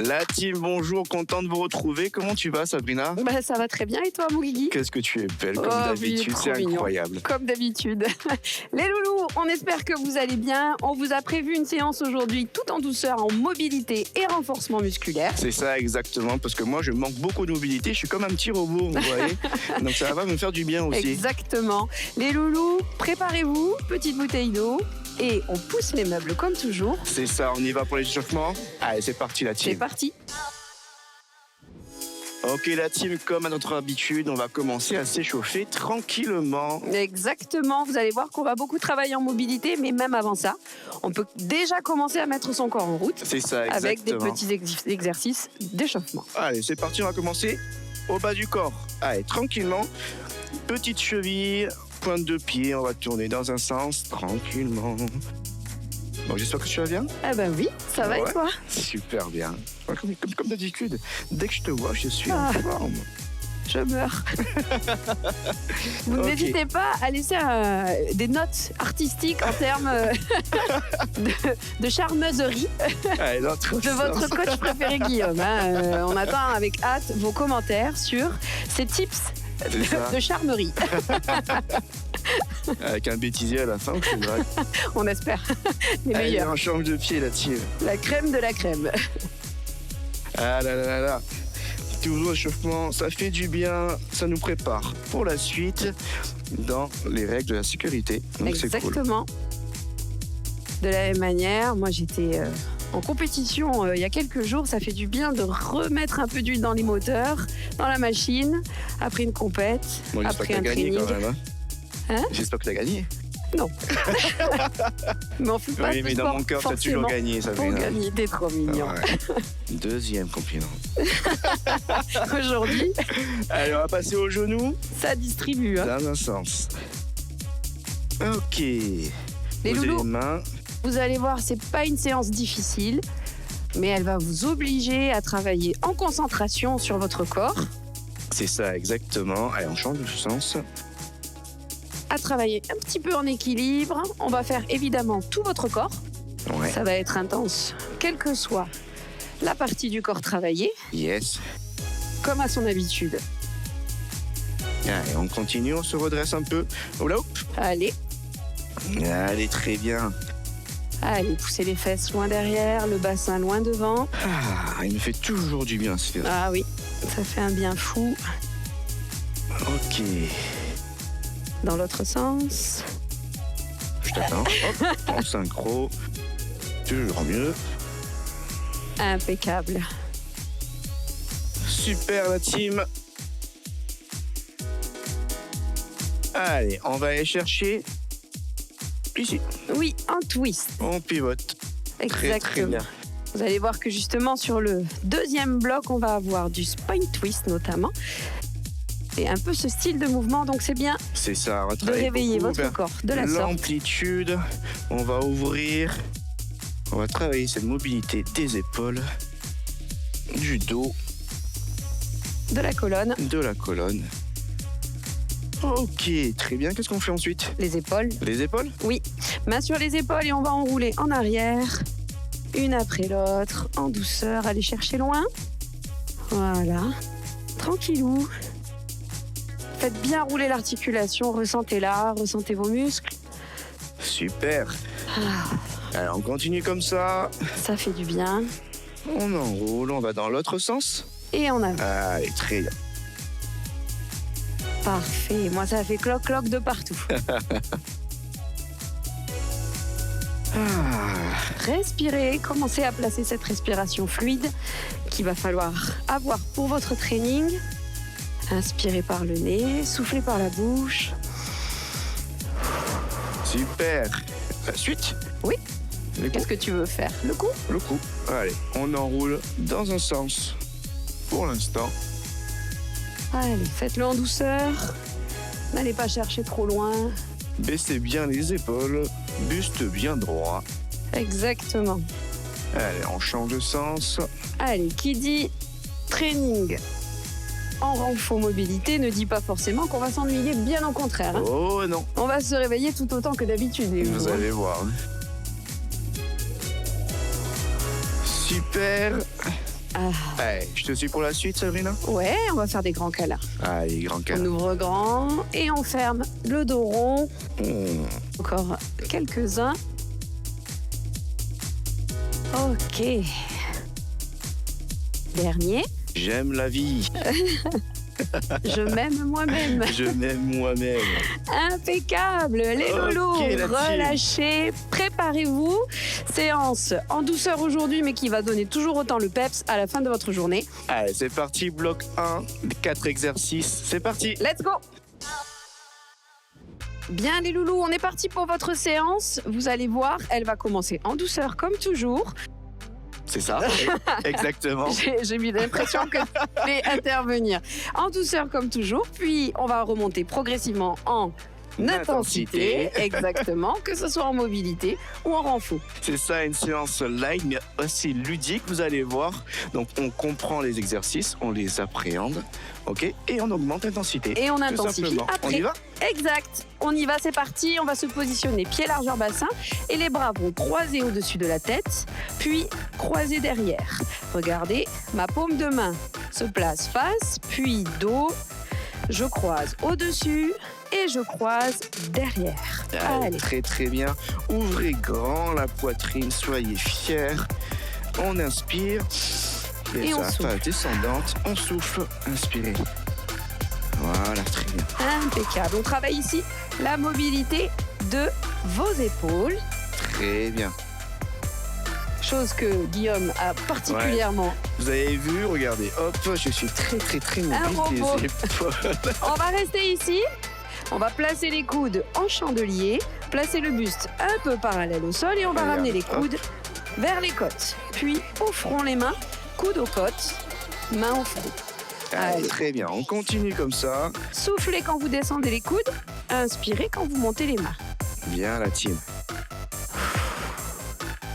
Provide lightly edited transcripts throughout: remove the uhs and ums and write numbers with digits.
La team, bonjour, content de vous retrouver. Comment tu vas, Sabrina? Ça va très bien, et toi, mon Guigui? Qu'est-ce que tu es belle, comme d'habitude, c'est incroyable. Comme d'habitude. Les loulous, on espère que vous allez bien. On vous a prévu une séance aujourd'hui tout en douceur, en mobilité et renforcement musculaire. C'est ça, exactement, parce que moi, je manque beaucoup de mobilité. Je suis comme un petit robot, vous voyez. Donc ça va me faire du bien aussi. Exactement. Les loulous, préparez-vous, petite bouteille d'eau. Et on pousse les meubles comme toujours. C'est ça, on y va pour les échauffements. Allez, c'est parti la team. C'est parti. Ok la team, comme à notre habitude, on va commencer à s'échauffer tranquillement. Exactement, vous allez voir qu'on va beaucoup travailler en mobilité, mais même avant ça, on peut déjà commencer à mettre son corps en route. C'est ça, exactement. Avec des petits exercices d'échauffement. Allez, c'est parti, on va commencer au bas du corps. Allez, tranquillement, petite cheville, pointe de pied, on va tourner dans un sens, tranquillement. Bon, j'espère que tu vas bien. Eh ben oui, ça va et toi? Super bien. Comme d'habitude, dès que je te vois, je suis en forme. Je meurs. Vous n'hésitez pas à laisser des notes artistiques en termes de charmeuserie de votre coach préféré, Guillaume. On attend avec hâte vos commentaires sur ces tips de charmerie. Avec un bêtisier à la fin, c'est vrai. On espère. Les meilleurs. Allez, on change de pied là-dessus. La crème de la crème. Ah là là là là. Toujours échauffement, ça fait du bien, ça nous prépare pour la suite dans les règles de la sécurité. Donc exactement. C'est cool. De la même manière, moi j'étais en compétition il y a quelques jours. Ça fait du bien de remettre un peu d'huile dans les moteurs, dans la machine, après une compète, bon, après un gagné training. Quand même, hein. J'espère que tu as gagné. Non. Mais on fait pas oui, mais dans mon cœur, tu as toujours gagné. Ça pour gagner, t'es trop mignon. Ouais. Deuxième compliment. Aujourd'hui. Allez, on va passer au genou. Ça distribue. Dans un sens. Ok. Les loulous, les mains. Vous allez voir, c'est pas une séance difficile, mais elle va vous obliger à travailler en concentration sur votre corps. C'est ça, exactement. Allez, on change de sens. À travailler un petit peu en équilibre. On va faire évidemment tout votre corps. Ouais. Ça va être intense, quelle que soit la partie du corps travaillée. Yes. Comme à son habitude. Allez, on continue, on se redresse un peu. Oula, hop. Allez. Allez, très bien. Allez, poussez les fesses loin derrière, le bassin loin devant. Ah, il me fait toujours du bien, ce fait. Ah oui, ça fait un bien fou. Ok. Dans l'autre sens. Je t'attends. Hop, en synchro. Toujours mieux. Impeccable. Super, la team. Allez, on va aller chercher ici. Oui, en twist. On pivote. Exactement. Très bien. Vous allez voir que justement sur le deuxième bloc, on va avoir du spine twist notamment. Et un peu ce style de mouvement, donc c'est bien. C'est ça, on va de réveiller votre corps de la sorte. L'amplitude, on va ouvrir. On va travailler cette mobilité des épaules, du dos, de la colonne. de la colonne. Ok, très bien. Qu'est-ce qu'on fait ensuite? Les épaules. Les épaules? Oui. Main sur les épaules et on va enrouler en arrière, une après l'autre, en douceur. Allez chercher loin. Voilà. Tranquillou. Faites bien rouler l'articulation. Ressentez-la, ressentez vos muscles. Super. Alors, on continue comme ça. Ça fait du bien. On enroule, on va dans l'autre sens. Et on avance. Allez, très bien. Parfait. Moi, ça fait cloc-cloc de partout. Respirez. Commencez à placer cette respiration fluide qu'il va falloir avoir pour votre training. Inspirez par le nez, soufflez par la bouche. Super. La suite? Oui. Les Qu'est-ce que tu veux faire? Le coup? Le coup. Allez, on enroule dans un sens. Pour l'instant. Allez, faites-le en douceur. N'allez pas chercher trop loin. Baissez bien les épaules. Buste bien droit. Exactement. Allez, on change de sens. Allez, qui dit training en renfort mobilité ne dit pas forcément qu'on va s'ennuyer, bien au contraire. Hein. Oh non. On va se réveiller tout autant que d'habitude. Vous allez voir. Super. Allez, je te suis pour la suite, Sabrina. Ouais, on va faire des grands câlins. Allez, grand câlin. On ouvre grand et on ferme le dos rond. Encore quelques-uns. Ok. Dernier. J'aime la vie. Je m'aime moi-même. Je m'aime moi-même. Impeccable. Les loulous, relâchez, préparez-vous. Séance en douceur aujourd'hui, mais qui va donner toujours autant le peps à la fin de votre journée. Allez, c'est parti. Bloc 1, 4 exercices. C'est parti. Let's go. Bien les loulous, on est parti pour votre séance. Vous allez voir, elle va commencer en douceur comme toujours. C'est ça, exactement. J'ai mis l'impression que je vais intervenir en douceur comme toujours, puis on va remonter progressivement en intensité, exactement, que ce soit en mobilité ou en renfort. C'est ça, une séance light, mais aussi ludique, vous allez voir. Donc on comprend les exercices, on les appréhende, ok, et on augmente l'intensité. Et on intensifie après. On y va ? Exact, on y va, c'est parti. On va se positionner pied largeur bassin et les bras vont croiser au-dessus de la tête, puis croiser derrière. Regardez, ma paume de main se place face, puis dos. Je croise au-dessus et je croise derrière. Allez. Très très bien. Ouvrez grand la poitrine, soyez fiers. On inspire. Et on souffle. Phase descendante, on souffle, inspirez. Voilà, très bien. Impeccable. On travaille ici la mobilité de vos épaules. Très bien. Chose que Guillaume a particulièrement. Ouais. Vous avez vu, regardez, hop, je suis très mobile des épaules. On va rester ici. On va placer les coudes en chandelier, placer le buste un peu parallèle au sol et on va ramener les coudes vers les côtes. Puis offrons les mains, coudes aux côtes, mains au front. Allez, très bien, on continue comme ça. Soufflez quand vous descendez les coudes, inspirez quand vous montez les mains. Bien la team.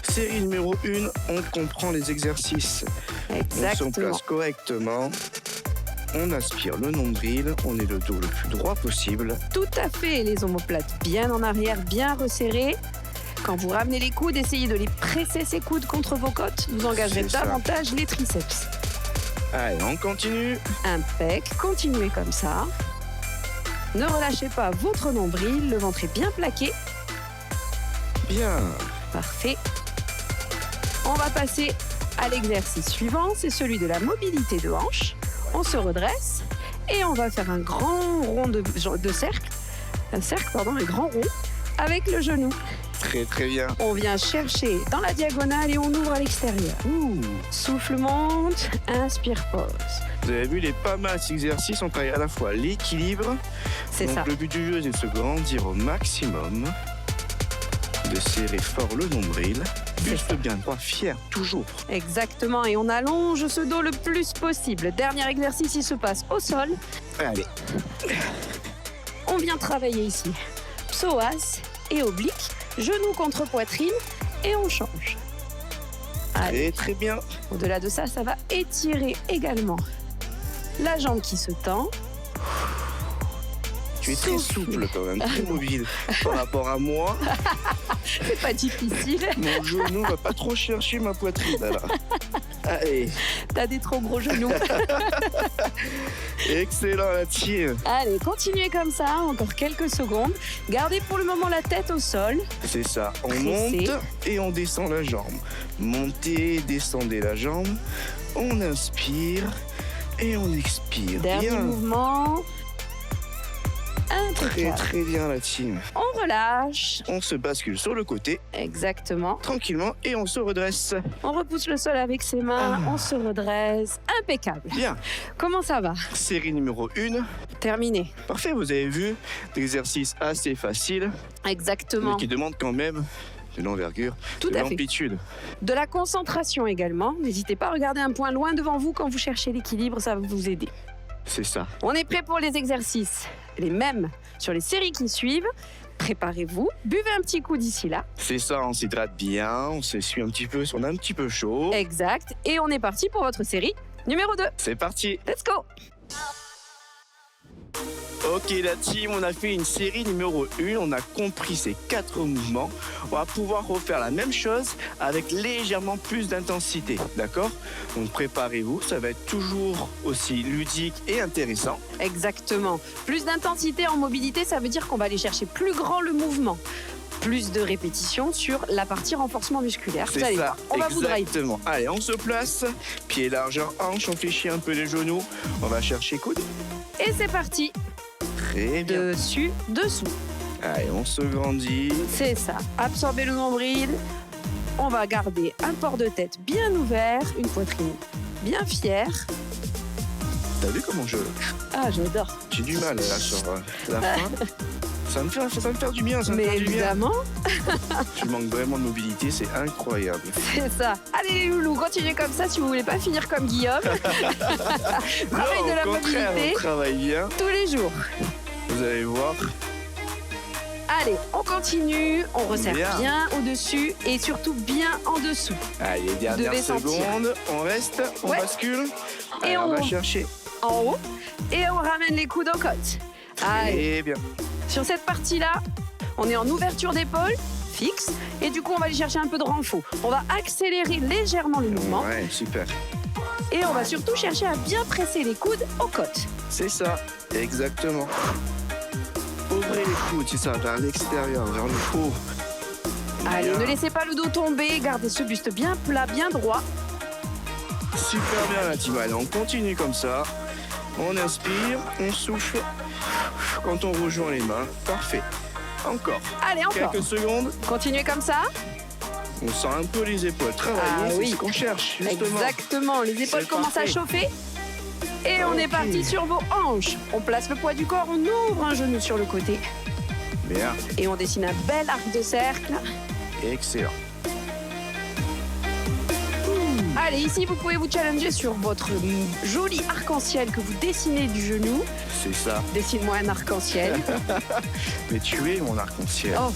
Série numéro 1, on comprend les exercices. Exactement. On se place correctement. On aspire le nombril, on est le dos le plus droit possible. Tout à fait, les omoplates bien en arrière, bien resserrées. Quand vous ramenez les coudes, essayez de les presser ces coudes contre vos côtes. Vous engagerez davantage les triceps. Allez, on continue. Impec, continuez comme ça. Ne relâchez pas votre nombril, le ventre est bien plaqué. Bien. Parfait. On va passer à l'exercice suivant, c'est celui de la mobilité de hanche. On se redresse et on va faire un grand rond de cercle. Un grand rond avec le genou. Très bien. On vient chercher dans la diagonale et on ouvre à l'extérieur. Souffle monte, inspire, pause. Vous avez vu les pas mal d'exercices, on travaille à la fois l'équilibre. C'est ça. Le but du jeu, c'est de se grandir au maximum, de serrer fort le nombril, buste bien droit, fier toujours. Exactement, et on allonge ce dos le plus possible. Dernier exercice, il se passe au sol. Allez. On vient travailler ici psoas et oblique, genou contre poitrine et on change. Allez, très bien. Au-delà de ça, ça va étirer également la jambe qui se tend. Tu es très souple quand même, très mobile par rapport à moi. C'est pas difficile. Mon genou va pas trop chercher ma poitrine alors. Allez. T'as des trop gros genoux. Excellent la team. Allez, continuez comme ça, encore quelques secondes. Gardez pour le moment la tête au sol. C'est ça, on monte et on descend la jambe. Montez, descendez la jambe. On inspire et on expire. Dernier mouvement. Très bien la team. On relâche. On se bascule sur le côté. Exactement. Tranquillement et on se redresse. On repousse le sol avec ses mains, on se redresse. Impeccable. Bien. Comment ça va? Série numéro 1. Terminé. Parfait, vous avez vu, des exercices assez faciles. Exactement. Mais qui demandent quand même de l'envergure, de l'amplitude. De la concentration également. N'hésitez pas à regarder un point loin devant vous quand vous cherchez l'équilibre, ça va vous aider. C'est ça. On est prêt pour les exercices. Les mêmes sur les séries qui suivent. préparez-vous, buvez un petit coup d'ici là. C'est ça, on s'hydrate bien, on s'essuie un petit peu si on a un petit peu chaud. Exact. Et on est parti pour votre série numéro 2. C'est parti. Let's go. Ok la team, on a fait une série numéro 1, on a compris ces 4 mouvements. On va pouvoir refaire la même chose avec légèrement plus d'intensité, d'accord? Donc préparez-vous, ça va être toujours aussi ludique et intéressant. Exactement. Plus d'intensité en mobilité, ça veut dire qu'on va aller chercher plus grand le mouvement. Plus de répétitions sur la partie renforcement musculaire. C'est ça, on va vous drive. Exactement. Allez, on se place, pied largeur hanche, on fléchit un peu les genoux, on va chercher coude. Et c'est parti. Très bien. Dessus, dessous. Allez, on se grandit. C'est ça. Absorbez le nombril. On va garder un port de tête bien ouvert, une poitrine bien fière. T'as vu comment je... Ah, j'adore. J'ai du mal là sur la fin. Ça va me faire du bien, ça me Mais faire du bien. évidemment. Je manque vraiment de mobilité, c'est incroyable. C'est ça. Allez les loulous, continuez comme ça si vous voulez pas finir comme Guillaume. Travail de la mobilité. On travaille bien. Tous les jours. Vous allez voir. Allez, on continue, on resserre bien au-dessus et surtout bien en dessous. Allez, dernière seconde, on reste, on bascule. Allez, et on va chercher en haut et on ramène les coudes aux côtes. Très bien. Sur cette partie-là, on est en ouverture d'épaule, fixe, et du coup, on va aller chercher un peu de renfort. On va accélérer légèrement le mouvement. Ouais, super. Et on va surtout chercher à bien presser les coudes aux côtes. C'est ça, exactement. Ouvrez les coudes, c'est ça, vers l'extérieur, vers le haut. Allez, ne laissez pas le dos tomber, gardez ce buste bien plat, bien droit. Super bien la team, allez, on continue comme ça. On inspire, on souffle. Quand on rejoint les mains, parfait. Encore. Allez, encore. Quelques secondes. Continuez comme ça. On sent un peu les épaules travailler, c'est ce qu'on cherche, justement. Exactement, les épaules commencent à chauffer. Et on est parti sur vos hanches. On place le poids du corps, on ouvre un genou sur le côté. Bien. Et on dessine un bel arc de cercle. Excellent. Allez, ici, vous pouvez vous challenger sur votre joli arc-en-ciel que vous dessinez du genou. C'est ça. Dessine-moi un arc-en-ciel. Mais tu es mon arc-en-ciel. Oh.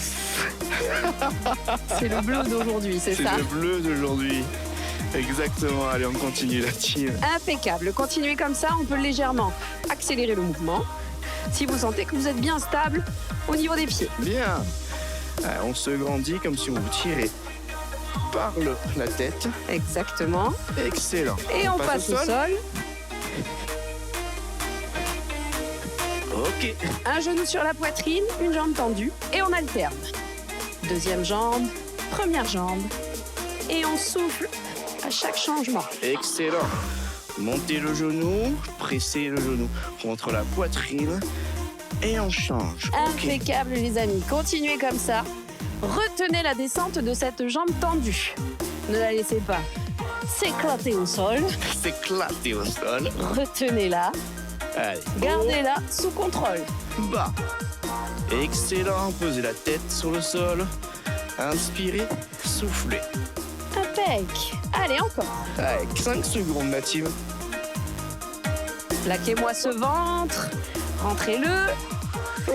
C'est le bleu d'aujourd'hui, c'est ça? C'est le bleu d'aujourd'hui. Exactement. Allez, on continue la team. Impeccable. Continuez comme ça, on peut légèrement accélérer le mouvement. Si vous sentez que vous êtes bien stable au niveau des pieds. Bien. On se grandit comme si on vous tirait par la tête. Exactement. Excellent. Et on passe au sol. Ok. Un genou sur la poitrine, une jambe tendue et on alterne. Deuxième jambe, première jambe. Et on souffle à chaque changement. Excellent. Montez le genou, pressez le genou contre la poitrine et on change. Impeccable les amis. Continuez comme ça. Retenez la descente de cette jambe tendue. Ne la laissez pas s'éclater au sol. S'éclater au sol. Retenez-la. Allez. Gardez-la sous contrôle. Bas. Excellent. Posez la tête sur le sol. Inspirez, soufflez. Impec. Allez, encore. Allez, 5 secondes, ma team. Plaquez-moi ce ventre. Rentrez-le.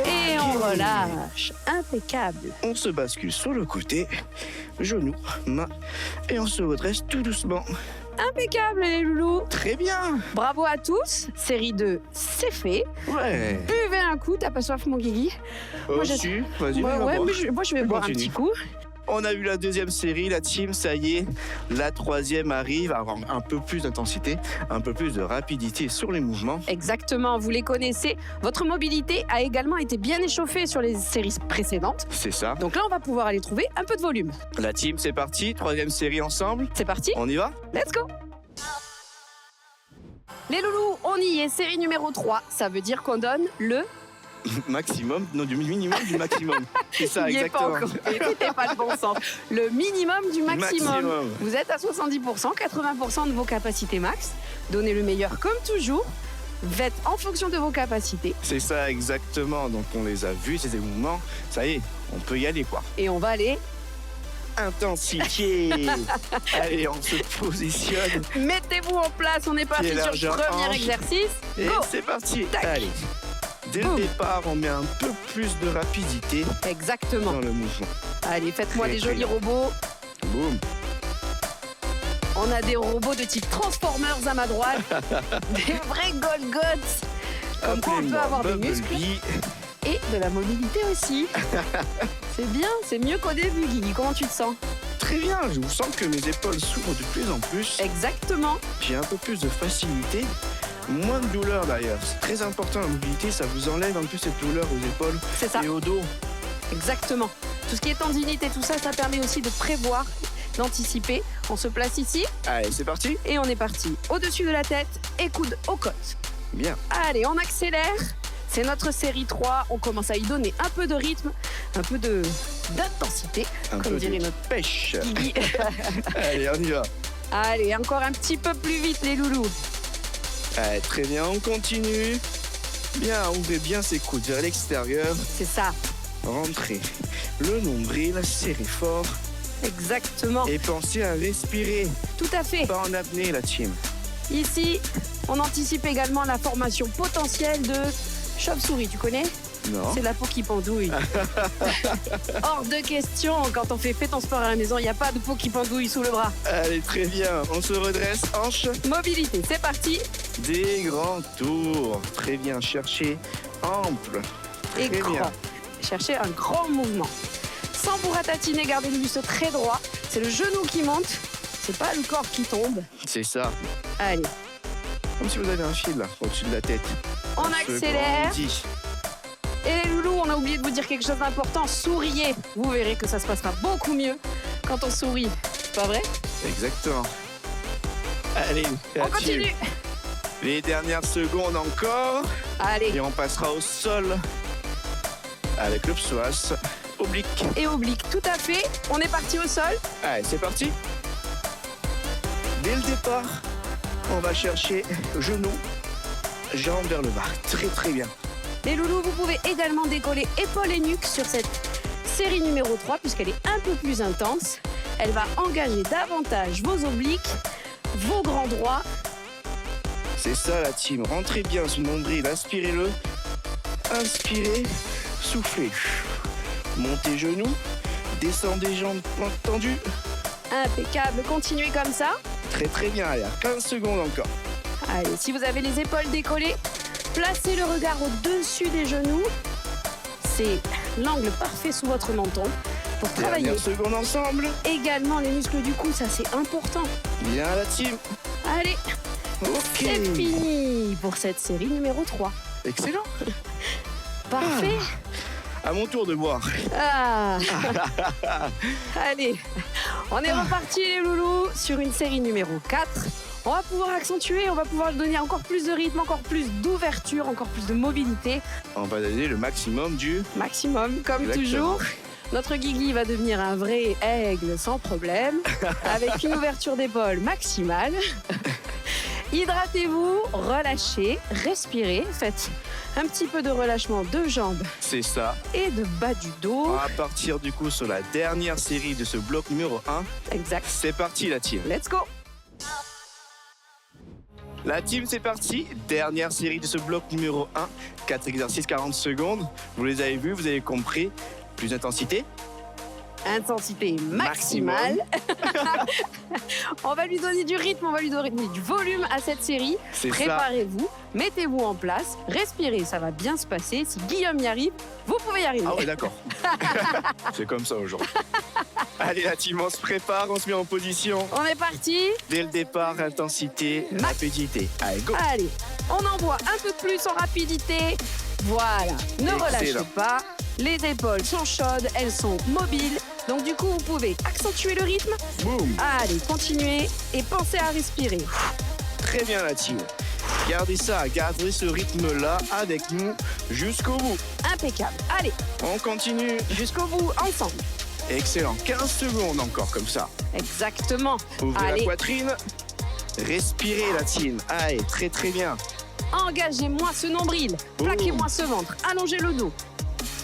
Et on relâche. Impeccable. On se bascule sur le côté, genoux, mains, et on se redresse tout doucement. Impeccable les loulous. Très bien. Bravo à tous. Série 2, c'est fait. Ouais. Buvez un coup, t'as pas soif mon Guigui? Vas-y, moi je vais boire un petit coup. On a vu la deuxième série, la team, ça y est. La troisième arrive à avoir un peu plus d'intensité, un peu plus de rapidité sur les mouvements. Exactement, vous les connaissez. Votre mobilité a également été bien échauffée sur les séries précédentes. C'est ça. Donc là, on va pouvoir aller trouver un peu de volume. La team, c'est parti. Troisième série ensemble. C'est parti. On y va? Let's go. Les loulous, on y est. Série numéro 3. Ça veut dire qu'on donne le... maximum, non, du minimum du maximum. C'est ça, il exactement. Pas encore. C'était pas le bon sens. Le minimum du maximum. Vous êtes à 70%, 80% de vos capacités max. Donnez le meilleur comme toujours. Faites en fonction de vos capacités. C'est ça, exactement. Donc on les a vus, ces mouvements. Ça y est, on peut y aller, quoi. Et on va aller... Intensité. Allez, on se positionne. Mettez-vous en place, on est parti sur le premier exercice. Et c'est parti. Tac. Allez. Dès le départ, on met un peu plus de rapidité Exactement. dans le mouvement. Allez, faites-moi des jolis robots. Boum. On a des robots de type Transformers à ma droite. Des vrais Golgoths. Comme quoi on peut avoir des muscles et de la mobilité aussi. C'est bien, c'est mieux qu'au début, Guigui. Comment tu te sens? Très bien, je vous sens que mes épaules s'ouvrent de plus en plus. Exactement. J'ai un peu plus de facilité, moins de douleur d'ailleurs. C'est très important la mobilité, ça vous enlève un peu cette douleur aux épaules C'est ça. et au dos. Exactement. Tout ce qui est tendinite et tout ça, ça permet aussi de prévoir, d'anticiper. On se place ici Allez, c'est parti. et on est parti. Au-dessus de la tête et coude aux côtes. Bien. Allez, on accélère. C'est notre série 3. On commence à y donner un peu de rythme, un peu d'intensité, Un comme peu dirait de notre pêche. Guigui. Allez, on y va. Allez, encore un petit peu plus vite, les loulous. Allez, très bien, on continue. Bien, ouvrez bien ses coudes vers l'extérieur. C'est ça. Rentrez le nombril, serrez fort Exactement. et pensez à respirer. Tout à fait. Pas en apnée, la team. Ici, on anticipe également la formation potentielle de chauve-souris. Tu connais? Non. C'est la peau qui pendouille. Hors de question, quand on fait ton sport à la maison, il n'y a pas de peau qui pendouille sous le bras. Allez, très bien. On se redresse, hanche. Mobilité, c'est parti. Des grands tours. Très bien, cherchez ample. Et Très grand. bien. Cherchez un grand mouvement. Sans vous ratatiner, gardez le buste très droit. C'est le genou qui monte, c'est pas le corps qui tombe. C'est ça. Allez, Comme si vous avez un fil là, au-dessus de la tête. on Se accélère. grandit. Et les loulous, on a oublié de vous dire quelque chose d'important. Souriez. Vous verrez que ça se passera beaucoup mieux quand on sourit. Pas vrai? Exactement. Allez, On la team. continue. Les dernières secondes encore. Allez, Et on passera au sol avec le psoas oblique. et oblique, tout à fait. On est parti au sol. Allez, c'est parti. Dès le départ, on va chercher genou, jambes vers le bas. Très très bien. Les loulous, vous pouvez également décoller épaules et nuque sur cette série numéro 3 puisqu'elle est un peu plus intense. Elle va engager davantage vos obliques, vos grands droits. C'est ça la team. Rentrez bien ce nombril, aspirez-le. Inspirez, soufflez. Montez genoux, descendez jambes tendues. Impeccable, continuez comme ça. Très très bien, allez, 15 secondes encore. Allez, si vous avez les épaules décollées, placez le regard au-dessus des genoux. C'est l'angle parfait sous votre menton pour travailler Dernière seconde ensemble. également les muscles du cou, ça c'est important. Bien la team. Allez, Ok. c'est fini pour cette série numéro 3. Excellent. Parfait. À mon tour de boire. Ah. Allez, on est reparti les loulous sur une série numéro 4. On va pouvoir accentuer, on va pouvoir donner encore plus de rythme, encore plus d'ouverture, encore plus de mobilité. On va donner le maximum du... Maximum, comme Exactement. toujours. Notre Guigui va devenir un vrai aigle sans problème, avec une ouverture d'épaule maximale. Hydratez-vous, relâchez, respirez, faites un petit peu de relâchement de jambes C'est ça. et de bas du dos. On va partir du coup sur la dernière série de ce bloc numéro 1. Exact. C'est parti la team. Let's go. La team, c'est parti. Dernière série de ce bloc numéro 1. 4 exercices, 40 secondes. Vous les avez vus, vous avez compris. Plus d'intensité. Intensité maximale. On va lui donner du rythme, on va lui donner du volume à cette série. C'est ça. Préparez-vous, mettez-vous en place, respirez, ça va bien se passer. Si Guillaume y arrive, vous pouvez y arriver. Ah ouais, d'accord. C'est comme ça aujourd'hui. Allez la team, on se prépare, on se met en position. On est parti. Dès le départ, intensité, rapidité. Allez, go. Allez, on envoie un peu plus en rapidité. Voilà, ne relâchez Excellent. pas. Les épaules sont chaudes, elles sont mobiles. Donc du coup, vous pouvez accentuer le rythme. Boum. Allez, continuez et pensez à respirer. Très bien la team. Gardez ça, gardez ce rythme-là avec nous jusqu'au bout. Impeccable. Allez, On continue. jusqu'au bout, ensemble. Excellent. 15 secondes encore comme ça. Exactement. Ouvrez la Allez, poitrine. Respirez la team. Allez, très très bien. engagez-moi ce nombril. Plaquez-moi ce ventre. Allongez le dos.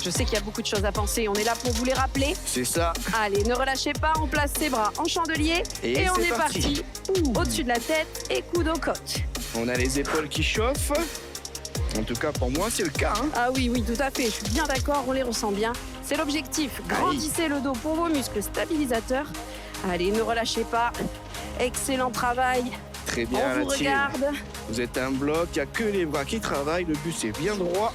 Je sais qu'il y a beaucoup de choses à penser. On est là pour vous les rappeler. C'est ça. Allez, ne relâchez pas. On place ses bras en chandelier. Et on c'est est parti. parti. Au-dessus de la tête et coude aux côtes. On a les épaules qui chauffent. En tout cas, pour moi, c'est le cas. Hein. Ah oui, tout à fait. Je suis bien d'accord, on les ressent bien. C'est l'objectif. Grandissez le dos pour vos muscles stabilisateurs. Allez, ne relâchez pas. Excellent travail. Très bien, on vous regarde. Vous êtes un bloc, il n'y a que les bras qui travaillent. Le but, c'est bien droit.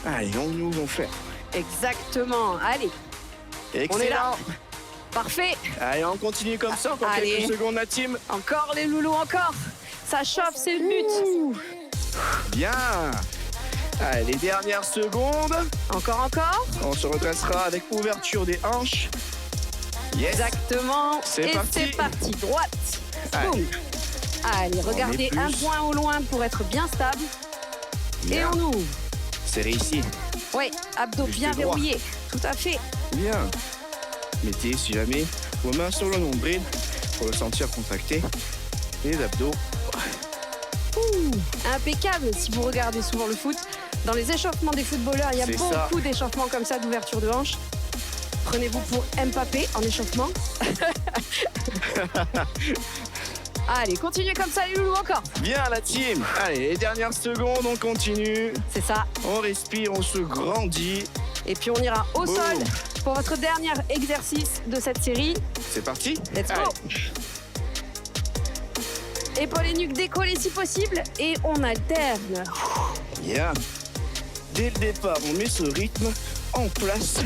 Allez, on fait. Exactement. Allez. Excellent. On est là. Parfait. Allez, on continue comme ça. Encore quelques secondes, la team. Encore les loulous, encore. Ça chauffe, c'est le but. Bien. Allez, les dernières secondes. Encore. On se redressera avec ouverture des hanches. Yes. Exactement. C'est parti. Droite. Boum. Allez, regardez un point au loin pour être bien stable. Bien. Et on ouvre. C'est réussi. Oui, abdos bien verrouillés. Tout à fait. Bien. Mettez, si jamais, vos mains sur le nombril pour le sentir contracté. Les abdos. Impeccable. Si vous regardez souvent le foot, dans les échauffements des footballeurs, il y a beaucoup d'échauffements comme ça d'ouverture de hanche. Prenez-vous pour Mbappé en échauffement. Allez, continuez comme ça les loulous, encore. Bien la team. Allez, les dernières secondes, on continue. C'est ça. On respire, on se grandit. Et puis on ira au sol pour votre dernier exercice de cette série. C'est parti. Let's go. Épaules et nuques décollées si possible et on alterne. Bien. Dès le départ, on met ce rythme en place.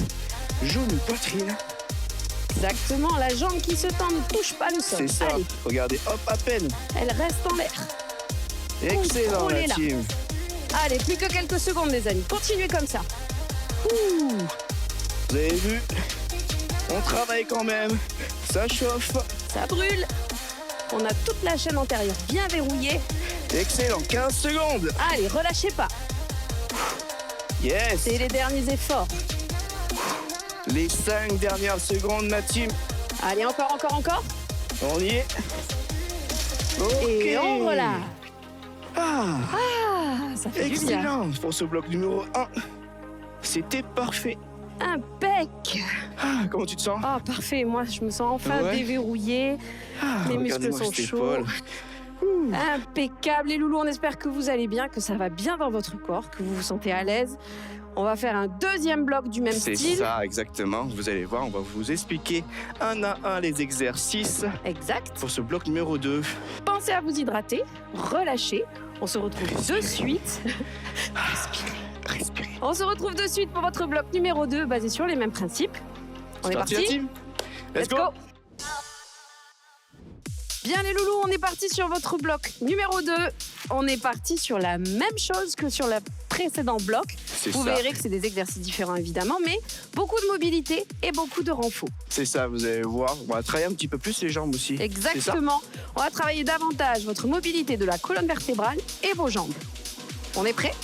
Genou, poitrine. Exactement, la jambe qui se tend ne touche pas le sol. C'est ça. Allez. Regardez, hop, à peine. Elle reste en l'air. Excellent la team. Allez, plus que quelques secondes les amis. Continuez comme ça. Vous avez vu? On travaille quand même. Ça chauffe. Ça brûle. On a toute la chaîne antérieure bien verrouillée. Excellent, 15 secondes. Allez, relâchez pas. Yes. C'est les derniers efforts. Les 5 dernières secondes, ma team. Allez, encore. On y est. Okay. Et on relâche. Ça fait du bien. Excellent pour ce bloc numéro 1. C'était parfait. Impec. Comment tu te sens? Parfait. Moi, je me sens enfin déverrouillée. Les muscles sont chauds. Impeccable. Les loulous, on espère que vous allez bien, que ça va bien dans votre corps, que vous vous sentez à l'aise. On va faire un deuxième bloc du même style. C'est ça, exactement. Vous allez voir, on va vous expliquer un à un les exercices. Exact. Pour ce bloc numéro 2. Pensez à vous hydrater, relâchez. On se retrouve de suite. Respirez. On se retrouve de suite pour votre bloc numéro 2, basé sur les mêmes principes. On est parti. Team. Let's go. Bien les loulous, on est parti sur votre bloc numéro 2. On est parti sur la même chose que sur le précédent bloc. Vous verrez que c'est des exercices différents évidemment, mais beaucoup de mobilité et beaucoup de renfort. C'est ça, vous allez voir. On va travailler un petit peu plus les jambes aussi. Exactement. On va travailler davantage votre mobilité de la colonne vertébrale et vos jambes. On est prêt ?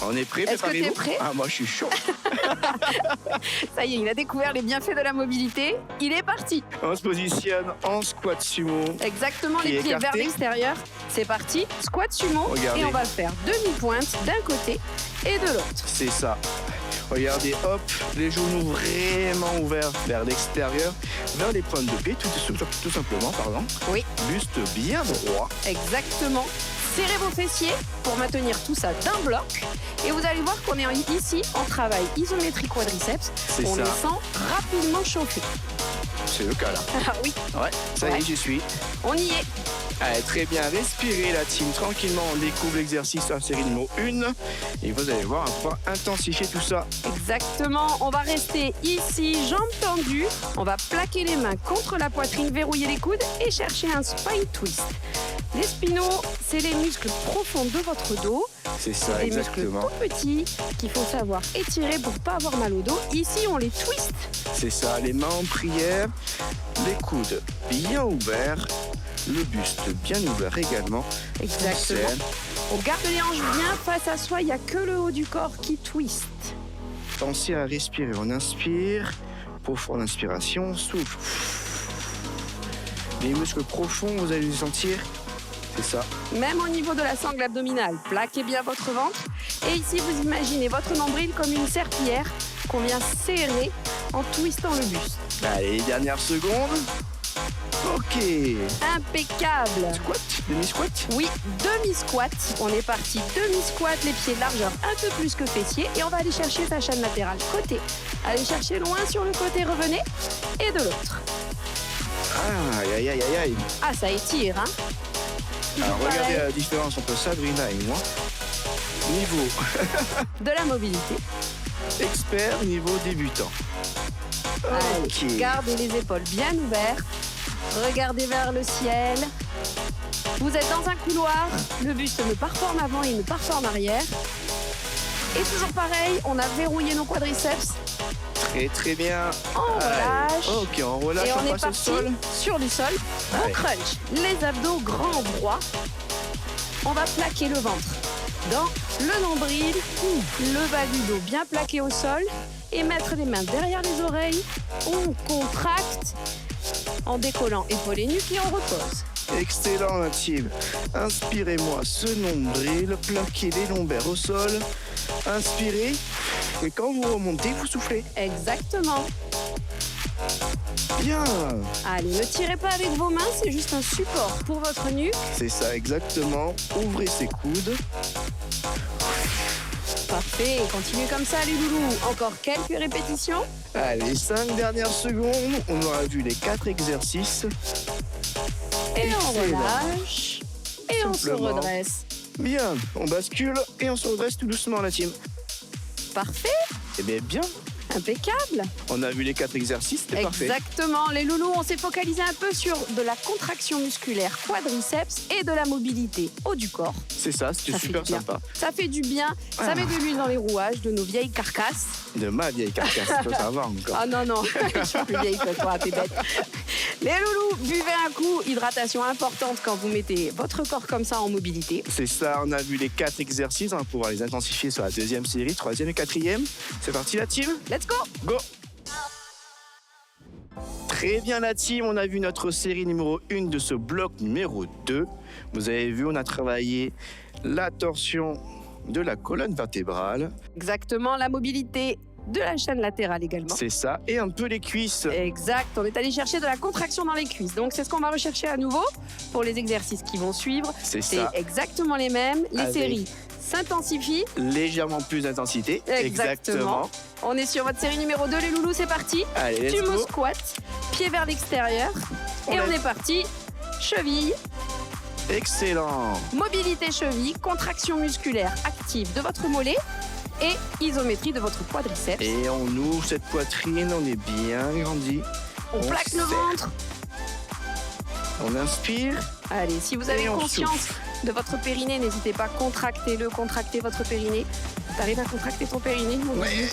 On est prêt, Est-ce que tu es prêt ? Moi je suis chaud. Ça y est, il a découvert les bienfaits de la mobilité. Il est parti. On se positionne en squat sumo. Exactement, les pieds vers l'extérieur. C'est parti, squat sumo. Regardez. Et on va faire demi-pointe d'un côté et de l'autre. C'est ça. Regardez, hop, les genoux vraiment ouverts vers l'extérieur, vers les pointes de pied, tout simplement, pardon. Oui. Buste bien droit. Exactement. Serrez vos fessiers pour maintenir tout ça d'un bloc. Et vous allez voir qu'on est ici en travail isométrie quadriceps. On les sent rapidement chauffer. C'est le cas là. Ah oui. Ouais, ça y est, j'y suis. On y est. Allez, très bien, respirez la team tranquillement. On découvre l'exercice à la série numéro 1. Et vous allez voir, on va pouvoir intensifier tout ça. Exactement. On va rester ici, jambes tendues. On va plaquer les mains contre la poitrine, verrouiller les coudes et chercher un spine twist. Les spinaux, c'est les muscles profonds de votre dos. C'est ça, exactement. Des muscles tout petits qu'il faut savoir étirer pour pas avoir mal au dos. Ici, on les twist. C'est ça, les mains en prière, les coudes bien ouverts, le buste bien ouvert également. Exactement. On garde les hanches bien face à soi, il n'y a que le haut du corps qui twist. Pensez à respirer, on inspire, profonde inspiration, souffle. Les muscles profonds, vous allez les sentir. C'est ça. Même au niveau de la sangle abdominale, plaquez bien votre ventre. Et ici, vous imaginez votre nombril comme une serpillière qu'on vient serrer en twistant le buste. Allez, dernière seconde. Ok. Impeccable. Squat, demi-squat. Oui, demi-squat. On est parti. Demi-squat, les pieds de largeur un peu plus que fessiers. Et on va aller chercher sa chaîne latérale côté. Allez chercher loin sur le côté, revenez. Et de l'autre. Aïe, aïe, aïe, aïe, aïe. Ah, ça étire, hein. Alors, regardez la différence entre Sabrina et moi. Niveau de la mobilité. Expert, niveau débutant. Allez, gardez les épaules bien ouvertes. Regardez vers le ciel. Vous êtes dans un couloir. Le buste ne part pas en avant et ne part pas en arrière. Et toujours pareil, on a verrouillé nos quadriceps. Très très bien. On relâche. Ok, on relâche, et on est passe parti au sol. sur du sol. On crunch les abdos grands droits. On va plaquer le ventre dans le nombril, le bas du dos bien plaqué au sol et mettre les mains derrière les oreilles. On contracte en décollant épaules et nuque et on repose. Excellent la team. Inspirez-moi ce nombril, plaquez les lombaires au sol. Inspirez et quand vous remontez, vous soufflez. Exactement. Bien. Allez, ne tirez pas avec vos mains, c'est juste un support pour votre nuque. C'est ça, exactement. Ouvrez ses coudes. Parfait, continue comme ça les loulous. Encore quelques répétitions. Allez, 5 dernières secondes. On aura vu les 4 exercices. Et on excellent. relâche. Et on se Simplement. redresse. Bien, on bascule et on se redresse tout doucement la team. Parfait, Eh bien, bien. impeccable. On a vu les 4 exercices, c'était parfait. Exactement, les loulous, on s'est focalisé un peu sur de la contraction musculaire quadriceps et de la mobilité haut du corps. C'est ça, c'était Ça fait super du bien. sympa. Ça fait du bien, ça met de l'huile dans les rouages de nos vieilles carcasses. De ma vieille carcasse, toi, ça va encore. Ah non, non, je suis plus vieille que toi, t'es bête. Les loulous, buvez un coup, hydratation importante quand vous mettez votre corps comme ça en mobilité. C'est ça, on a vu les 4 exercices, on va pouvoir les intensifier sur la 2e série, 3e et 4e. C'est parti la team. Let's go! Go. Très bien la team, on a vu notre série numéro 1 de ce bloc numéro 2. Vous avez vu, on a travaillé la torsion de la colonne vertébrale. Exactement, la mobilité de la chaîne latérale également. C'est ça, et un peu les cuisses. Exact, on est allé chercher de la contraction dans les cuisses. Donc c'est ce qu'on va rechercher à nouveau pour les exercices qui vont suivre. C'est C'est ça, exactement les mêmes. Les Avec- séries s'intensifient. légèrement plus d'intensité. Exactement. On est sur votre série numéro 2, les loulous, c'est parti. Allez, let's Sumo go. squat, pied vers l'extérieur. Et on lève. est parti. Cheville, Excellent. mobilité cheville, contraction musculaire active de votre mollet et isométrie de votre quadriceps. Et on ouvre cette poitrine, on est bien grandi. On plaque le serre. ventre. On inspire. Allez, si vous avez Et on conscience souffle. de votre périnée, n'hésitez pas, contractez-le, contractez votre périnée. T'arrives à contracter ton périnée, mon Ouais.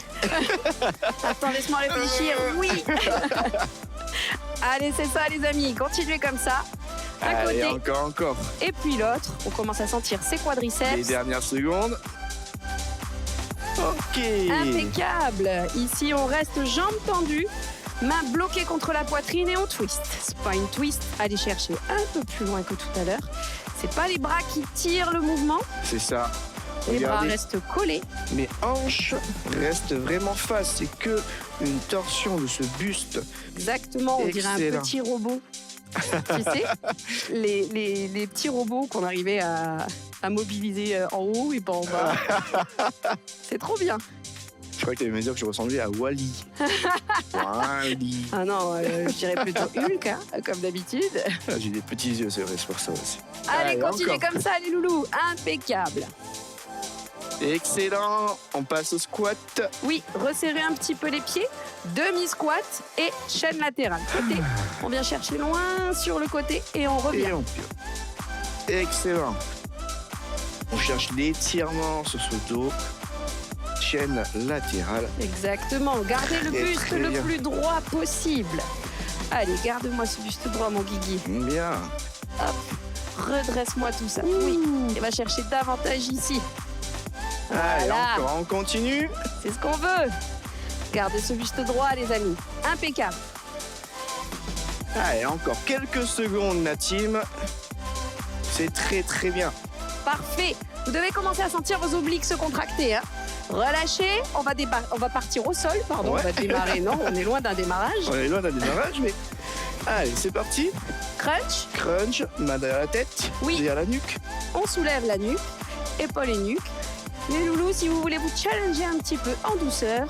Attends, laisse-moi réfléchir. Oui. Allez, c'est ça, les amis. Continuez comme ça. Un Allez, côté encore. et puis l'autre. On commence à sentir ses Les quadriceps. dernières secondes. Ok. Impeccable. Ici, on reste jambes tendues, mains bloquées contre la poitrine et on twist. Spine twist. Allez chercher un peu plus loin que tout à l'heure. C'est pas les bras qui tirent le mouvement. C'est ça. Les bras Regardez, restent collés. mes hanches restent vraiment face. C'est que une torsion de ce buste. Exactement, on dirait un Excellent. petit robot. Tu sais, les petits robots qu'on arrivait à mobiliser en haut et pas en bas. C'est trop bien. Je crois que tu allais me dire que je ressemblais à Wally. Wally. Ah non, je dirais plutôt Hulk, hein, comme d'habitude. Ah, j'ai des petits yeux, c'est vrai, c'est pour ça aussi. Allez, continuez encore. comme ça, les loulous. Impeccable. Excellent. On passe au squat. Oui, resserrez un petit peu les pieds. Demi-squat et chaîne latérale. Côté, on vient chercher loin sur le côté et on revient. Et on pure. Excellent. On cherche l'étirement sur ce dos. Chaîne latérale. Exactement. Gardez le Très, buste très le bien. plus droit possible. Allez, garde-moi ce buste droit, mon guigui. Bien. Redresse-moi tout ça. Oui. Et va chercher davantage ici. Allez, Voilà. encore, on continue. C'est ce qu'on veut. Gardez ce buste droit, les amis. Impeccable. Allez, encore quelques secondes, la team. C'est très, très bien. Parfait. Vous devez commencer à sentir vos obliques se contracter. Hein. Relâchez. On va partir au sol. Pardon, Ouais. on va démarrer. Non, on est loin d'un démarrage. On est loin d'un démarrage, mais Allez, c'est parti. Crunch. Crunch, main derrière la tête, derrière la nuque. On soulève la nuque, épaules et nuque. Les loulous, si vous voulez vous challenger un petit peu en douceur,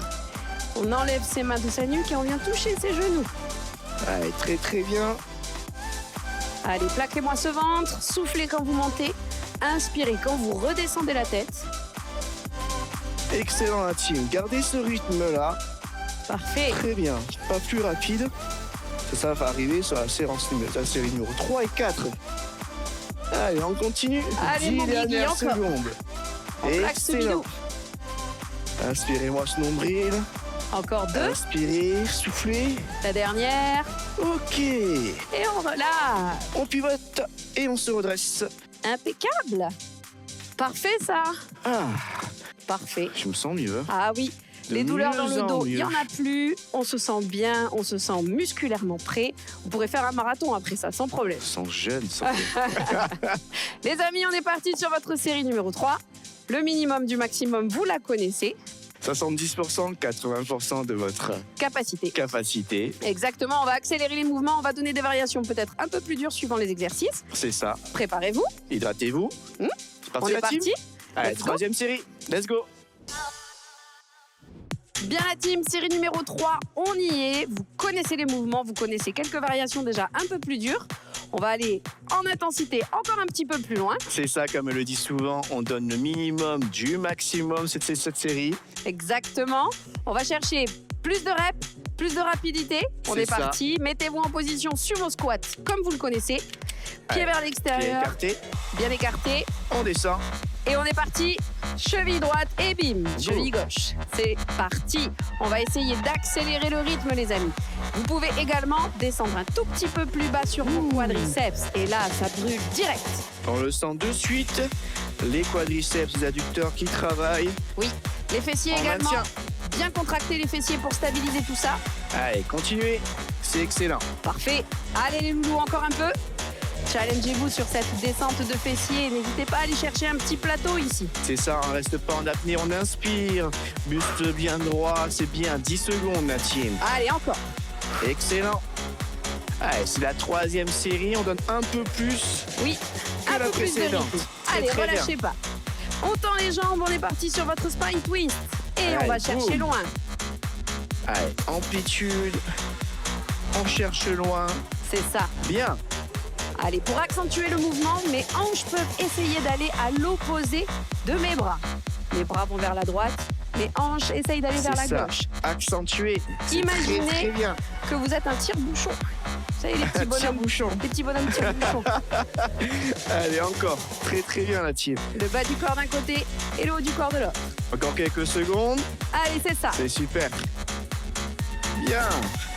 on enlève ses mains de sa nuque et on vient toucher ses genoux. Allez, très bien. Allez, plaquez-moi ce ventre, soufflez quand vous montez, inspirez quand vous redescendez la tête. Excellent la team, gardez ce rythme-là. Parfait. Très bien, pas plus rapide. Ça va arriver sur la série numéro 3 et 4. Allez, on continue. Allez, mon Guigui, encore. Secondes. On plaque ce bidou. Inspirez-moi ce nombril. Encore 2. Inspirez, soufflez. La dernière. Ok. Et on relâche. On pivote et on se redresse. Impeccable. Parfait ça. Ah. Parfait. Je me sens mieux. Ah oui. Les douleurs dans le dos, il n'y en a plus. On se sent bien, on se sent musculairement prêt. On pourrait faire un marathon après ça, sans problème. Sans jeune, sans Les amis, on est parti sur votre série numéro 3. Le minimum du maximum, vous la connaissez. 70%, 80% de votre capacité. Exactement, on va accélérer les mouvements, on va donner des variations peut-être un peu plus dures suivant les exercices. C'est ça. Préparez-vous. Hydratez-vous. C'est parti, on est parti. Allez, troisième série. Let's go. Bien la team, série numéro 3, on y est. Vous connaissez les mouvements, vous connaissez quelques variations déjà un peu plus dures. On va aller en intensité encore un petit peu plus loin. C'est ça, comme elle le dit souvent, on donne le minimum du maximum, c'est cette série. Exactement. On va chercher plus de reps, plus de rapidité. On est parti. Mettez-vous en position sur vos squats, comme vous le connaissez. Pieds vers l'extérieur. Bien écarté. On descend. Et on est parti. Cheville droite et bim, cheville gauche. C'est parti. On va essayer d'accélérer le rythme, les amis. Vous pouvez également descendre un tout petit peu plus bas sur vos quadriceps. Et là, ça brûle direct. On le sent de suite. Les quadriceps, les adducteurs qui travaillent. Oui, les fessiers également. Bien contracter les fessiers pour stabiliser tout ça. Allez, continuez. C'est excellent. Parfait. Allez les loulous, encore un peu. Challengez-vous sur cette descente de fessiers. N'hésitez pas à aller chercher un petit plateau ici. C'est ça, on reste pas en apnée, on inspire. Buste bien droit, c'est bien. 10 secondes, la team. Allez, encore. Excellent. Allez, c'est la troisième série, on donne un peu plus que la précédente. Allez, relâchez pas. On tend les jambes, on est parti sur votre spine twist. Et on va chercher loin. Allez, amplitude. On cherche loin. C'est ça. Bien. Allez, pour accentuer le mouvement, mes hanches peuvent essayer d'aller à l'opposé de mes bras. Les bras vont vers la droite, mes hanches essayent d'aller vers la gauche. Accentuer. Imaginez très bien. que vous êtes un tire-bouchon. Vous savez, les petits bonhommes. Les petits bonhommes tire-bouchons. Allez, encore. Très bien, la team. Le bas du corps d'un côté et le haut du corps de l'autre. Encore quelques secondes. Allez, c'est ça. C'est super. Bien.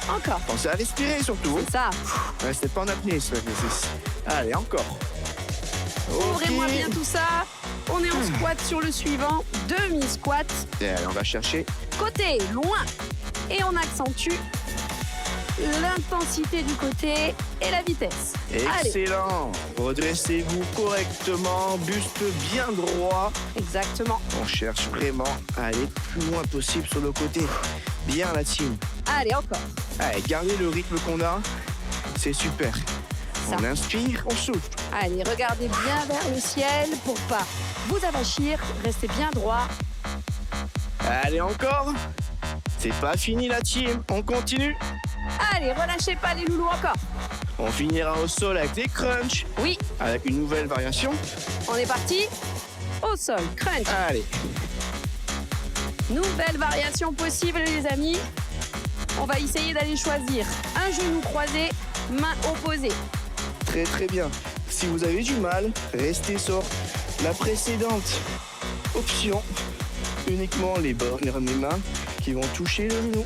Encore. Pensez à respirer surtout. C'est ça. Restez pas en apnée, ce exercice. Allez, encore. Ouvrez-moi bien tout ça. On est en squat sur le suivant. Demi-squat. Allez, on va chercher. Côté, loin. Et on accentue l'intensité du côté et la vitesse. Excellent. Allez. Redressez-vous correctement. Buste bien droit. Exactement. On cherche vraiment à aller le plus loin possible sur le côté. Bien, la team. Allez, encore. Allez, gardez le rythme qu'on a. C'est super. Ça. On inspire, on souffle. Allez, regardez bien vers le ciel pour pas vous avachir. Restez bien droit. Allez, encore. C'est pas fini, la team. On continue. Allez, relâchez pas les loulous encore. On finira au sol avec des crunchs. Oui. Avec une nouvelle variation. On est parti. Au sol, crunch. Allez. Nouvelle variation possible, les amis. On va essayer d'aller choisir un genou croisé, main opposée. Très bien. Si vous avez du mal, restez sur la précédente option. Uniquement les mains qui vont toucher le genou.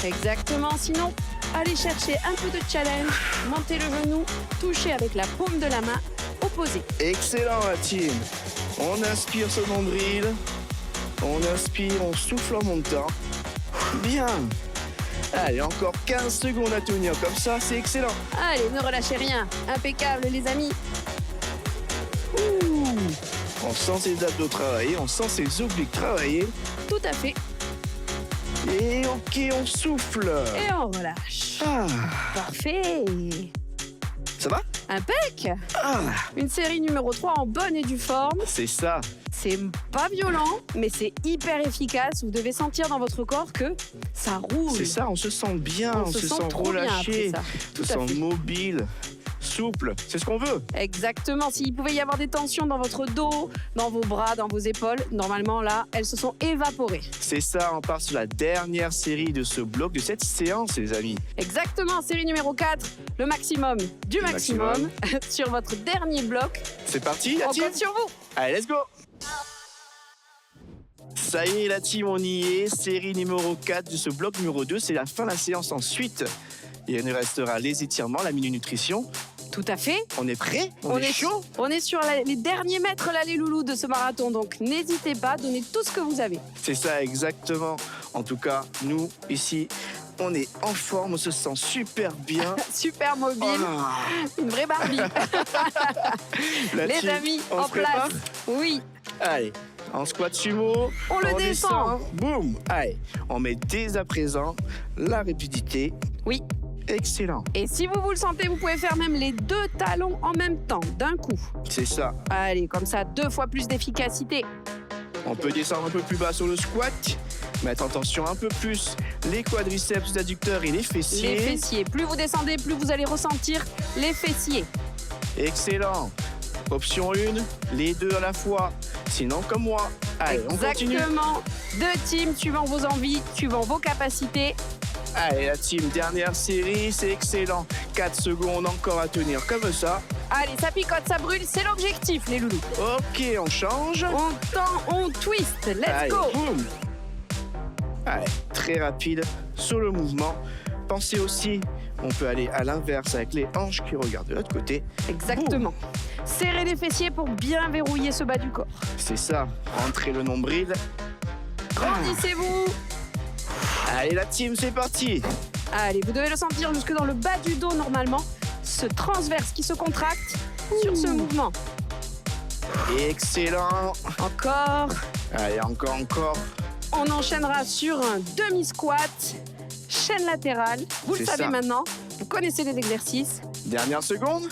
Exactement. Sinon, allez chercher un peu de challenge. Montez le genou, touchez avec la paume de la main opposée. Excellent, la team. On inspire ce nombril. On inspire, on souffle en montant. Bien. Allez, encore 15 secondes à tenir. Comme ça, c'est excellent. Allez, ne relâchez rien. Impeccable, les amis. On sent ses abdos travailler, on sent ses obliques travailler. Tout à fait. Et ok, on souffle. Et on relâche. Ah, Parfait. ça va? Impec. Ah, Une série numéro 3 en bonne et due forme. c'est ça. C'est pas violent, mais c'est hyper efficace. Vous devez sentir dans votre corps que ça roule. C'est ça, on se sent bien, on se sent trop bien relâché, après ça. on se sent mobile, souple. C'est ce qu'on veut. Exactement. S'il pouvait y avoir des tensions dans votre dos, dans vos bras, dans vos épaules, normalement là, elles se sont évaporées. C'est ça, on part sur la dernière série de ce bloc, de cette séance, les amis. Exactement. Série numéro 4, le maximum du maximum. Sur votre dernier bloc. C'est parti, la On team? compte sur vous. Allez, let's go! Ça y est, la team, on y est. Série numéro 4 de ce bloc numéro 2, c'est la fin de la séance ensuite. Il nous restera les étirements, la mini-nutrition. Tout à fait. On est prêt? On est chaud? On est sur les derniers mètres là, les loulous, de ce marathon. Donc n'hésitez pas, donnez tout ce que vous avez. C'est ça, exactement. En tout cas, nous, ici, on est en forme, on se sent super bien. Super mobile, Ah, une vraie Barbie. la Les team, amis, on en se prépare? place. Oui. Allez, en squat sumo. On le descend. Boum. Allez, on met dès à présent la rapidité. Oui. Excellent. Et si vous le sentez, vous pouvez faire même les 2 talons en même temps, d'un coup. C'est ça. Allez, comme ça, 2 fois plus d'efficacité. On peut descendre un peu plus bas sur le squat. Mettre en tension un peu plus les quadriceps, les adducteurs et les fessiers. Les fessiers. Plus vous descendez, plus vous allez ressentir les fessiers. Excellent. Option 1, les 2 à la fois. Sinon, comme moi. Allez, on continue. Exactement. 2 teams suivant vos envies, suivant vos capacités. Allez, la team, dernière série, c'est excellent. 4 secondes encore à tenir comme ça. Allez, ça picote, ça brûle, c'est l'objectif, les loulous. Ok, on change. On tend, on twist. Let's Allez, go. boum. Allez, très rapide sur le mouvement. Pensez aussi, on peut aller à l'inverse avec les hanches qui regardent de l'autre côté. Exactement. Serrez les fessiers pour bien verrouiller ce bas du corps. C'est ça, rentrez le nombril. Grandissez-vous. Allez, la team, c'est parti. Allez, vous devez le sentir jusque dans le bas du dos normalement. Ce transverse qui se contracte sur ce mouvement. Excellent. Encore. Allez, encore. On enchaînera sur un demi-squat, chaîne latérale. Vous le C'est savez ça. maintenant, vous connaissez les exercices. Dernière seconde.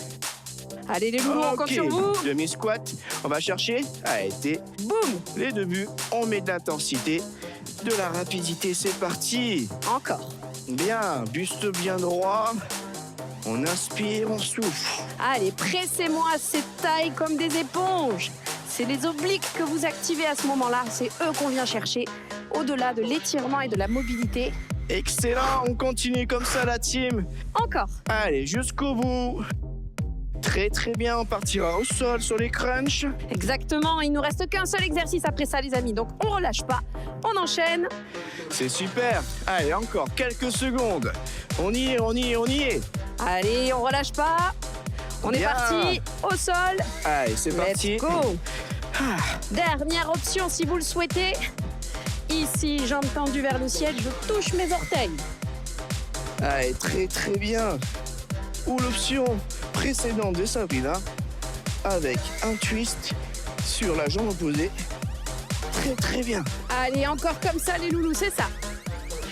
Allez les loulous, on compte sur vous. Demi-squat. On va chercher. Allez, Boum. les débuts. On met de l'intensité, de la rapidité. C'est parti. Encore. Bien, buste bien droit. On inspire, on souffle. Allez, pressez-moi cette taille comme des éponges. C'est les obliques que vous activez à ce moment-là. C'est eux qu'on vient chercher. Au-delà de l'étirement et de la mobilité. Excellent, on continue comme ça la team. Encore. Allez, jusqu'au bout. Très bien, on partira au sol sur les crunchs. Exactement, il nous reste qu'un seul exercice après ça les amis. Donc on relâche pas, on enchaîne. C'est super. Allez, encore quelques secondes. On y est. Allez, on relâche pas. On est Bien. parti au sol. Allez, c'est parti. Let's go. Dernière option si vous le souhaitez. Ici, jambes tendues vers le ciel, je touche mes orteils. Allez, très bien. Ou l'option précédente de Sabrina, avec un twist sur la jambe opposée. Très bien. Allez, encore comme ça les loulous, c'est ça.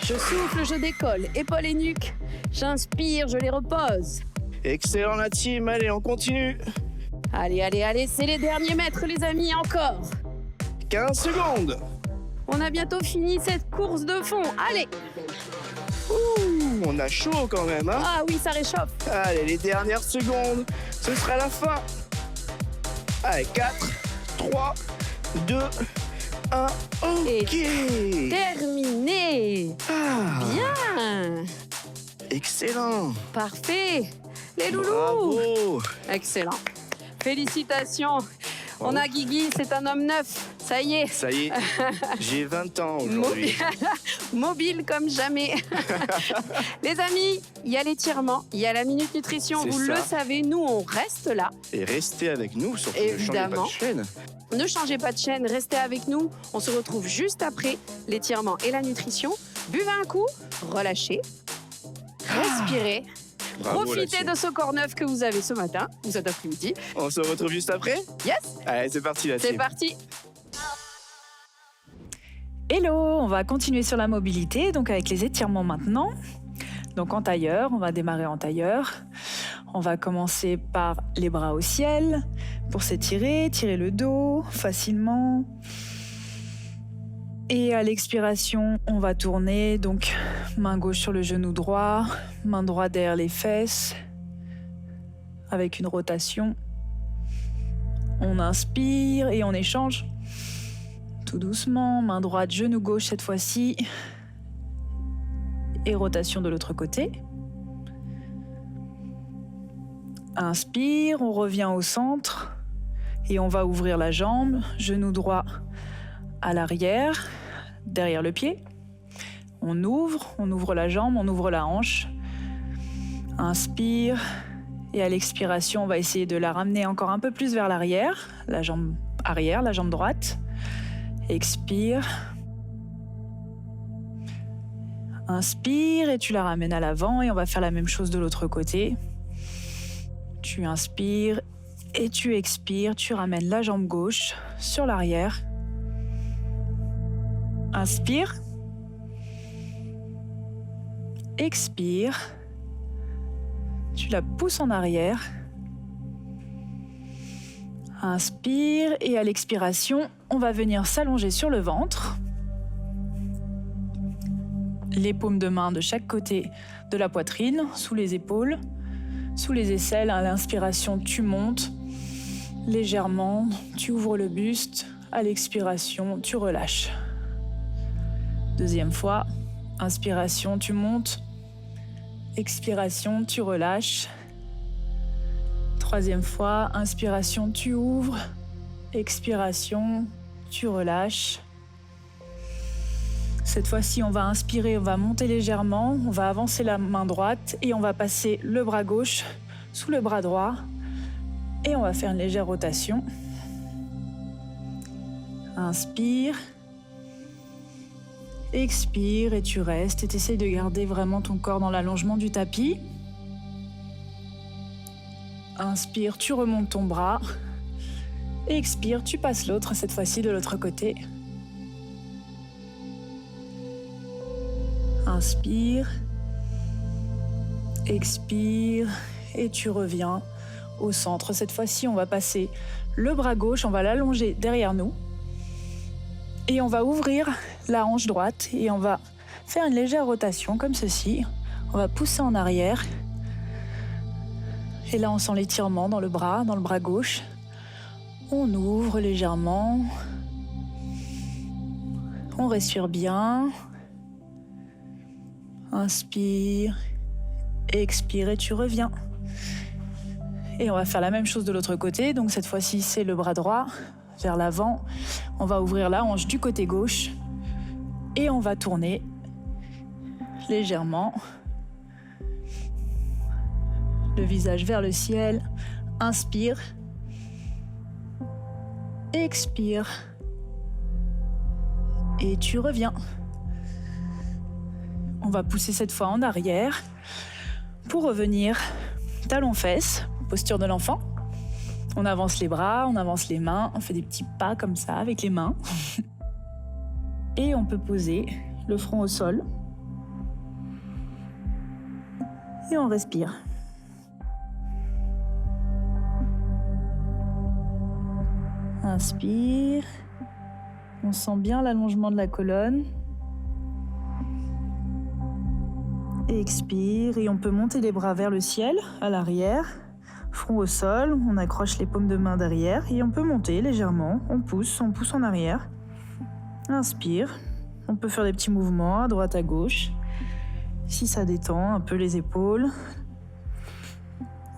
Je souffle, je décolle, épaules et nuque. J'inspire, je les repose. Excellent la team, allez, on continue. Allez, c'est les derniers mètres les amis, encore. 15 secondes. On a bientôt fini cette course de fond. Allez. Ouh, on a chaud quand même, hein. Ah oui, ça réchauffe. Allez, les dernières secondes, ce sera la fin. Allez, 4, 3, 2, 1, ok. Terminé. Ah, Bien. excellent. Parfait. Les loulous. Bravo. Excellent. Félicitations. On a Guigui, c'est un homme neuf. Ça y est. Ça y est, j'ai 20 ans aujourd'hui. Mobile comme jamais. Les amis, il y a l'étirement, il y a la minute nutrition, C'est vous ça. le savez, nous on reste là. Et restez avec nous, surtout ne changez pas Évidemment. de chaîne. Ne changez pas de chaîne, restez avec nous. On se retrouve juste après l'étirement et la nutrition. Buvez un coup, relâchez, respirez. Bravo, la Profitez team. de ce corps neuf que vous avez ce matin ou cet après-midi. On se retrouve juste après. Yes, Allez, c'est parti la c'est team. parti. Hello, on va continuer sur la mobilité, donc avec les étirements maintenant. Donc en tailleur, on va démarrer en tailleur. On va commencer par les bras au ciel pour s'étirer, tirer le dos facilement. Et à l'expiration, on va tourner, donc main gauche sur le genou droit, main droite derrière les fesses, avec une rotation. On inspire et on échange. Tout doucement, main droite, genou gauche cette fois-ci. Et rotation de l'autre côté. Inspire, on revient au centre. Et on va ouvrir la jambe, genou droit à l'arrière, derrière le pied. On ouvre la jambe, on ouvre la hanche. Inspire. Et à l'expiration, on va essayer de la ramener encore un peu plus vers l'arrière. La jambe arrière, la jambe droite. Expire. Inspire et tu la ramènes à l'avant et on va faire la même chose de l'autre côté. Tu inspires et tu expires. Tu ramènes la jambe gauche sur l'arrière. Inspire. Expire. Tu la pousses en arrière. Inspire et à l'expiration, on va venir s'allonger sur le ventre. Les paumes de main de chaque côté de la poitrine, sous les épaules, sous les aisselles. À l'inspiration, tu montes légèrement, tu ouvres le buste. À l'expiration, tu relâches. Deuxième fois, inspiration, tu montes. Expiration, tu relâches. Troisième fois, inspiration, tu ouvres. Expiration, tu relâches. Cette fois-ci, on va inspirer, on va monter légèrement, on va avancer la main droite et on va passer le bras gauche sous le bras droit et on va faire une légère rotation. Inspire. Expire et tu restes et tu essayes de garder vraiment ton corps dans l'allongement du tapis. Inspire, tu remontes ton bras. Expire, tu passes l'autre, cette fois-ci de l'autre côté. Inspire. Expire et tu reviens au centre. Cette fois-ci, on va passer le bras gauche, on va l'allonger derrière nous. Et on va ouvrir la hanche droite et on va faire une légère rotation comme ceci. On va pousser en arrière. Et là, on sent l'étirement dans le bras gauche. On ouvre légèrement. On respire bien. Inspire. Expire et tu reviens. Et on va faire la même chose de l'autre côté. Donc cette fois-ci, c'est le bras droit vers l'avant. On va ouvrir la hanche du côté gauche. Et on va tourner légèrement. Le visage vers le ciel. Inspire. Expire. Et tu reviens. On va pousser cette fois en arrière pour revenir talons-fesses, posture de l'enfant. On avance les bras, on avance les mains, on fait des petits pas comme ça avec les mains. Et on peut poser le front au sol. Et on respire. Inspire. On sent bien l'allongement de la colonne. Expire et on peut monter les bras vers le ciel, à l'arrière. Front au sol, on accroche les paumes de main derrière et on peut monter légèrement. On pousse en arrière. Inspire. On peut faire des petits mouvements à droite, à gauche. Si ça détend un peu les épaules.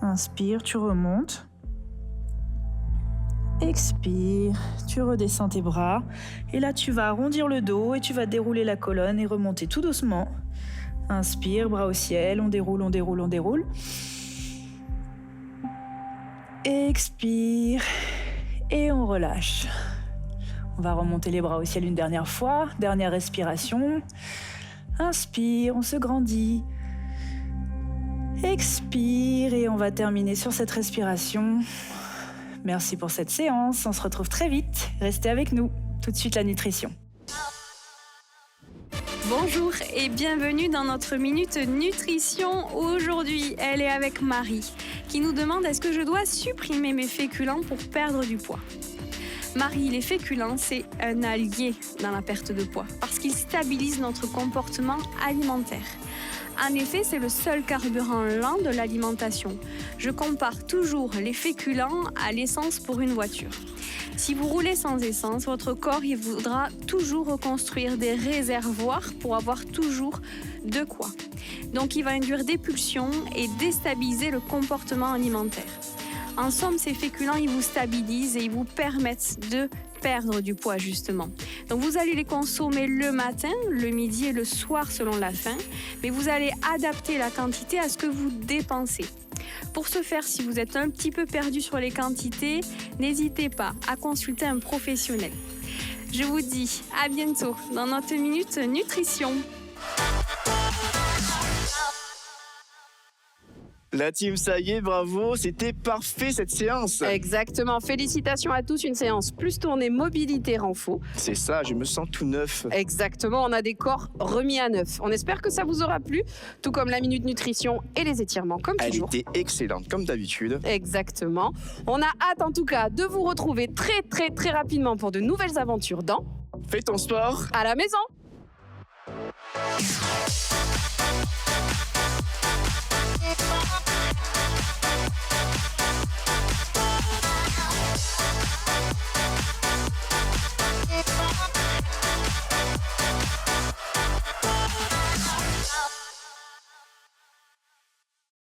Inspire, tu remontes. Expire, tu redescends tes bras. Et là, tu vas arrondir le dos et tu vas dérouler la colonne et remonter tout doucement. Inspire, bras au ciel, on déroule, on déroule, on déroule. Expire et on relâche. On va remonter les bras au ciel une dernière fois. Dernière respiration. Inspire, on se grandit. Expire et on va terminer sur cette respiration. Merci pour cette séance. On se retrouve très vite. Restez avec nous. Tout de suite la nutrition. Bonjour et bienvenue dans notre Minute Nutrition. Aujourd'hui, elle est avec Marie qui nous demande est-ce que je dois supprimer mes féculents pour perdre du poids ? Marie, les féculents, c'est un allié dans la perte de poids parce qu'ils stabilisent notre comportement alimentaire. En effet, c'est le seul carburant lent de l'alimentation. Je compare toujours les féculents à l'essence pour une voiture. Si vous roulez sans essence, votre corps il voudra toujours reconstruire des réservoirs pour avoir toujours de quoi. Donc il va induire des pulsions et déstabiliser le comportement alimentaire. En somme, ces féculents, ils vous stabilisent et ils vous permettent de perdre du poids justement. Donc vous allez les consommer le matin, le midi et le soir selon la faim, mais vous allez adapter la quantité à ce que vous dépensez. Pour ce faire, si vous êtes un petit peu perdu sur les quantités, n'hésitez pas à consulter un professionnel. Je vous dis à bientôt dans notre Minute Nutrition. La team, ça y est, bravo, c'était parfait cette séance. Exactement, félicitations à tous, une séance plus tournée mobilité renfo. C'est ça, je me sens tout neuf. Exactement, on a des corps remis à neuf. On espère que ça vous aura plu, tout comme la Minute Nutrition et les étirements, comme toujours. Elle était excellente, comme d'habitude. Exactement. On a hâte en tout cas de vous retrouver très rapidement pour de nouvelles aventures dans Fais ton sport à la maison.